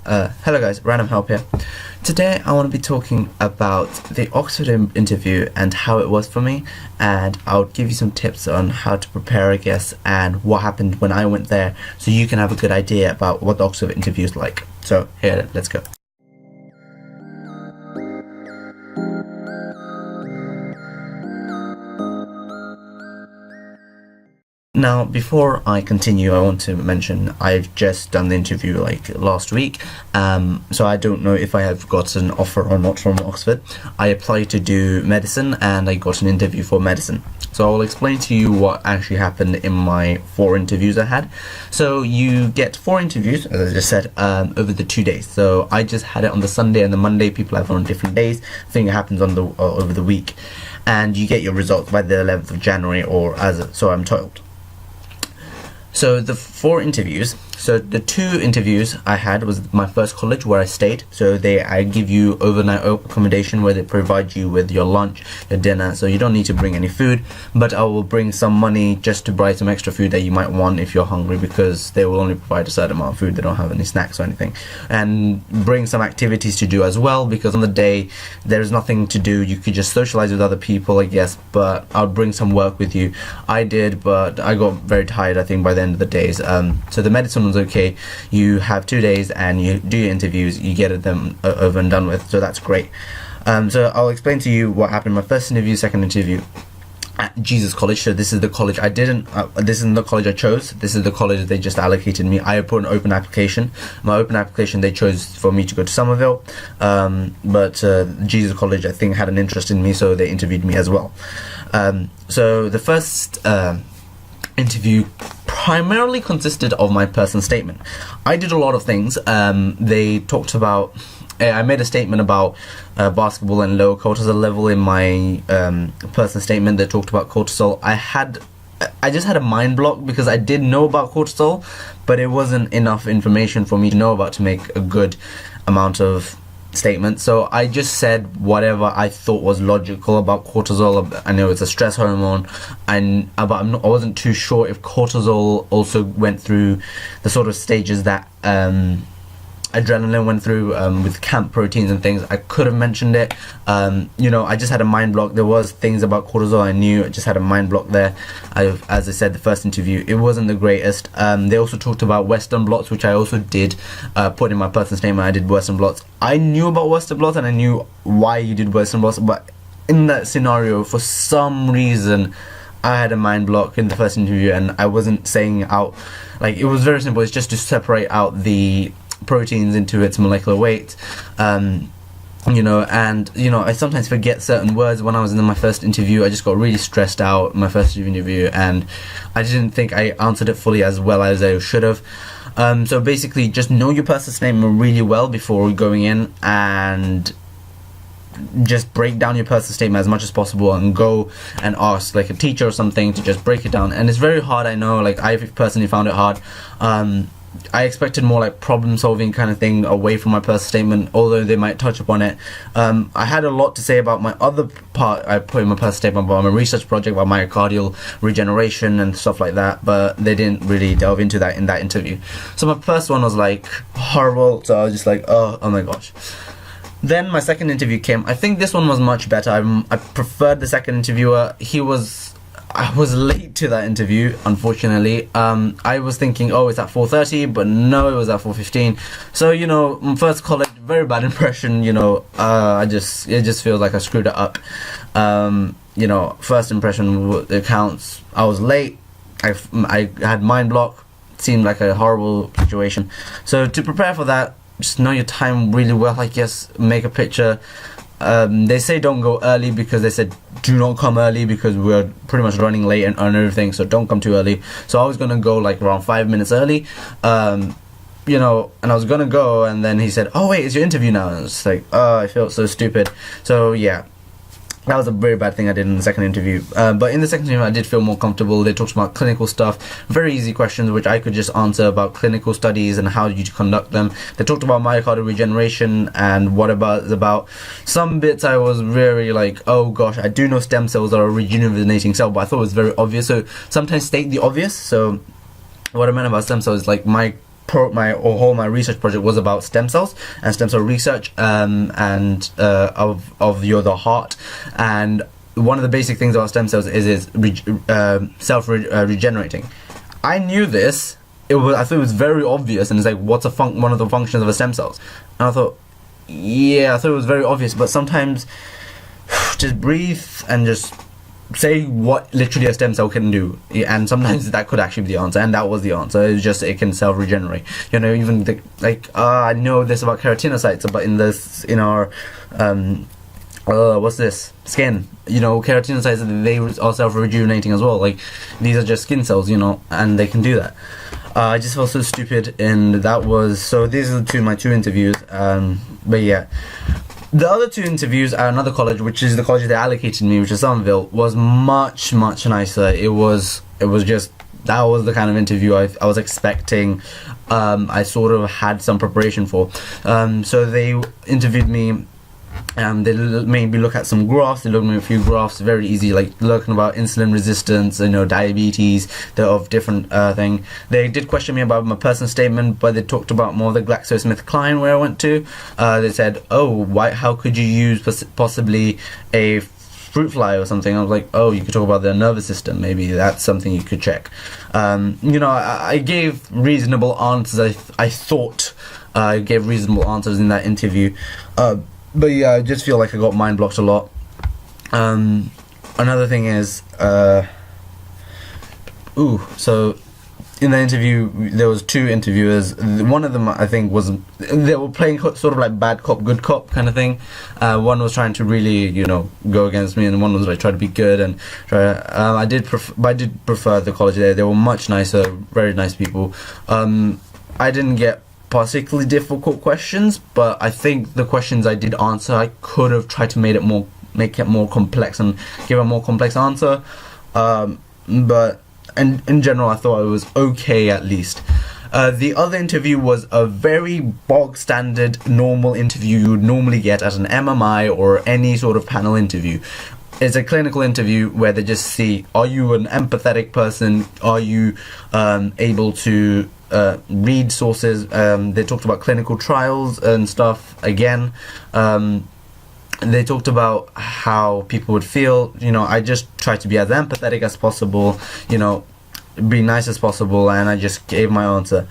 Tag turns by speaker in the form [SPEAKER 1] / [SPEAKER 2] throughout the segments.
[SPEAKER 1] Hello guys, Random Help here. Today I want to be talking about the Oxford interview and how it was for me, and I'll give you some tips on how to prepare, I guess, and what happened when I went there, so you can have a good idea about what the Oxford interview is like. So here, let's go. Now, before I continue, I want to mention I've just done the interview like last week, so I don't know if I have got an offer or not from Oxford. I applied to do medicine and I got an interview for medicine. So I'll explain to you what actually happened in my 4 interviews I had. So you get 4 interviews, as I just said, over the 2 days. So I just had it on the Sunday and the Monday. People have it on different days. I think it happens on the over the week, and you get your results by the 11th of January, or so I'm told. So the 4 interviews, so the 2 interviews I had was my first college where I stayed. So I give you overnight accommodation where they provide you with your lunch, your dinner, so you don't need to bring any food, but I will bring some money just to buy some extra food that you might want if you're hungry, because they will only provide a certain amount of food. They don't have any snacks or anything. And bring some activities to do as well, because on the day there's nothing to do. You could just socialize with other people, I guess, but I'll bring some work with you. I did, but I got very tired, I think, by the end of the days. So the medicine was okay. You have 2 days and you do your interviews, you get them over and done with, so that's great. So I'll explain to you what happened in my first interview, second interview at Jesus College. So this is the college I didn't this isn't the college I chose. This is the college they just allocated me. I put an open application. My open application, they chose for me to go to Somerville, but Jesus College, I think, had an interest in me, so they interviewed me as well. So the first interview primarily consisted of my personal statement. I did a lot of things. They talked about, I made a statement about basketball and low cortisol level in my personal statement. They talked about cortisol. I just had a mind block because I did know about cortisol, but it wasn't enough information for me to know about to make a good amount of statement. So I just said whatever I thought was logical about cortisol. I know it's a stress hormone, but I wasn't too sure if cortisol also went through the sort of stages that adrenaline went through with camp proteins and things. I could have mentioned it. I just had a mind block. There was things about cortisol I knew. I just had a mind block there. As I said, the first interview, it wasn't the greatest. They also talked about Western blots, which I also did put in my personal statement. I did Western blots. I knew about Western blots and I knew why you did Western blots, but in that scenario, for some reason, I had a mind block in the first interview and I wasn't saying out. Like, it was very simple. It's just to separate out the proteins into its molecular weight, I sometimes forget certain words. When I was in my first interview, I just got really stressed out in my first interview, and I didn't think I answered it fully as well as I should have. So basically, just know your personal statement really well before going in, and just break down your personal statement as much as possible, and go and ask like a teacher or something to just break it down. And it's very hard, I know. Like, I personally found it hard. I expected more like problem solving kind of thing away from my personal statement, although they might touch upon it. I had a lot to say about my other part I put in my personal statement, about my research project about myocardial regeneration and stuff like that, but they didn't really delve into that in that interview. So my first one was like horrible, so I was just like, oh my gosh. Then my second interview came. I think this one was much better. I preferred the second interviewer. I was late to that interview, unfortunately. I was thinking, it's at 4:30, but no, it was at 4:15. So, first college, very bad impression. It just feels like I screwed it up. First impression, it counts. I was late. I had mind block. It seemed like a horrible situation. So to prepare for that, just know your time really well, I guess. Make a picture. They say don't go early because they said do not come early because we're pretty much running late and everything, so don't come too early. So I was gonna go like around 5 minutes early, and I was gonna go, and then he said, oh wait, it's your interview now, and it's like, I felt so stupid. So yeah, that was a very bad thing I did in the second interview. But in the second interview, I did feel more comfortable. They talked about clinical stuff, very easy questions which I could just answer about clinical studies and how you conduct them. They talked about myocardial regeneration and what about some bits I was very like, oh gosh, I do know stem cells are a regenerating cell, but I thought it was very obvious. So sometimes state the obvious. So what I meant about stem cells is like my research project was about stem cells and stem cell research, and of the heart. And one of the basic things about stem cells is self regenerating. I knew this. I thought it was very obvious, and it's like, what's one of the functions of a stem cells? And I thought, yeah, I thought it was very obvious, but sometimes just breathe and just say what literally a stem cell can do, and sometimes that could actually be the answer, and that was the answer. It's just it can self-regenerate. You know, even I know this about keratinocytes, but in our what's this, skin, you know, keratinocytes, they are self-rejuvenating as well. Like, these are just skin cells, you know, and they can do that. I just felt so stupid, and that was, so these are my two interviews, but yeah. The other two interviews at another college, which is the college they allocated me, which is Somerville, was much, much nicer. It was just, that was the kind of interview I was expecting. I sort of had some preparation for. So they interviewed me. They made me look at some graphs. They looked at me a few graphs, very easy, like looking about insulin resistance, you know, diabetes, they're of different thing. They did question me about my personal statement, but they talked about more the GlaxoSmithKline where I went to. They said, oh, how could you use possibly a fruit fly or something? I was like, oh, you could talk about their nervous system, maybe that's something you could check. You know, I gave reasonable answers. I thought I gave reasonable answers in that interview. But yeah, I just feel like I got mind blocked a lot. Another thing is, so in the interview, there was two interviewers. One of them, I think, they were playing sort of like bad cop, good cop kind of thing. One was trying to really, you know, go against me, and one was like trying to be good and try. I did prefer the college there. They were much nicer, very nice people. I didn't get particularly difficult questions, but I think the questions I did answer, I could have tried to make it more complex and give a more complex answer. But in general, I thought it was okay at least. The other interview was a very bog standard, normal interview you would normally get at an MMI or any sort of panel interview. It's a clinical interview where they just see, are you an empathetic person? Are you able to read sources? They talked about clinical trials and stuff again. They talked about how people would feel. You know, I just tried to be as empathetic as possible, you know, be nice as possible, and I just gave my answer.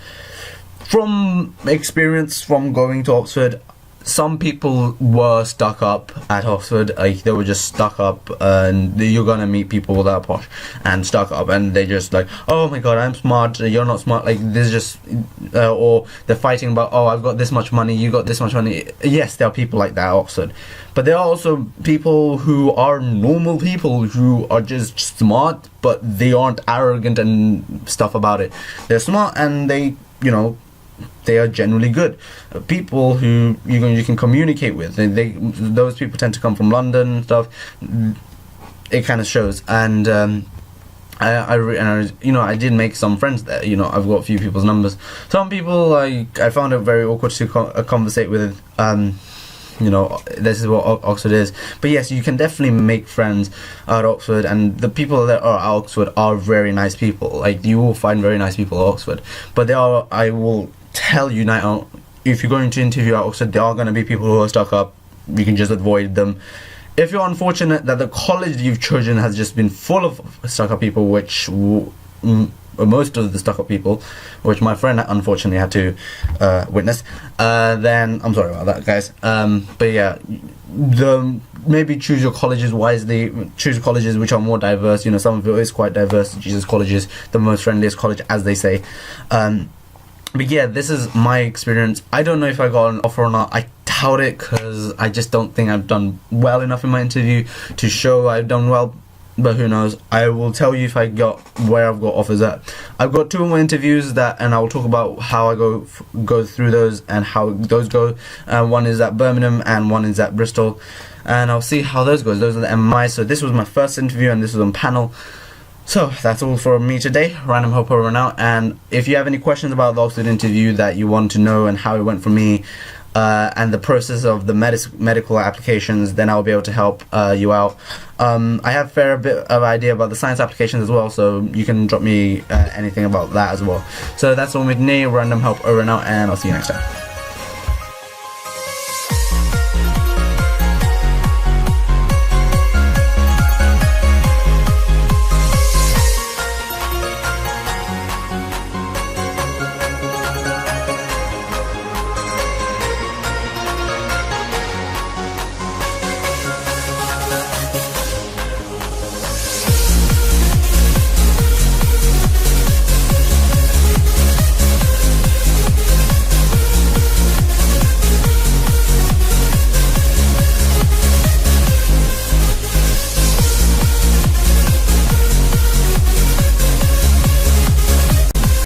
[SPEAKER 1] From experience from going to Oxford, some people were stuck up at Oxford. Like, they were just stuck up, and you're gonna meet people that are posh and stuck up, and they just like, oh my god, I'm smart, you're not smart. Like, there's just or they're fighting about, oh, I've got this much money, you got this much money. Yes, there are people like that at Oxford, but there are also people who are normal people who are just smart, but they aren't arrogant and stuff about it. They're smart, and they, you know, they are generally good people who you can communicate with. Those people tend to come from London and stuff. It kind of shows. And I did make some friends there. You know, I've got a few people's numbers. Some people I found it very awkward to conversate with. You know, this is what Oxford is. But yes, you can definitely make friends at Oxford, and the people that are at Oxford are very nice people. Like, you will find very nice people at Oxford. But I will tell you now, if you're going to interview at Oxford, there are going to be people who are stuck up. You can just avoid them. If you're unfortunate that the college you've chosen has just been full of stuck up people, which most of the stuck up people, which my friend unfortunately had to witness, then I'm sorry about that, guys. But yeah, maybe choose your colleges wisely. Choose colleges which are more diverse. You know, Somerville is quite diverse. Jesus College is the most friendliest college, as they say. But yeah, this is my experience. I don't know if I got an offer or not. I doubt it, because I just don't think I've done well enough in my interview to show I've done well. But who knows? I will tell you if I got where I've got offers at. I've got 2 more interviews and I will talk about how I go through those and how those go. One is at Birmingham and one is at Bristol, and I'll see how those goes. Those are the MMIs. So this was my first interview, and this was on panel. So that's all for me today. Random Hope over and out. And if you have any questions about the Oxford interview that you want to know and how it went for me, and the process of the medical applications, then I'll be able to help you out. I have a fair bit of idea about the science applications as well, so you can drop me anything about that as well. So that's all with me, Random Help over and out, and I'll see you next time.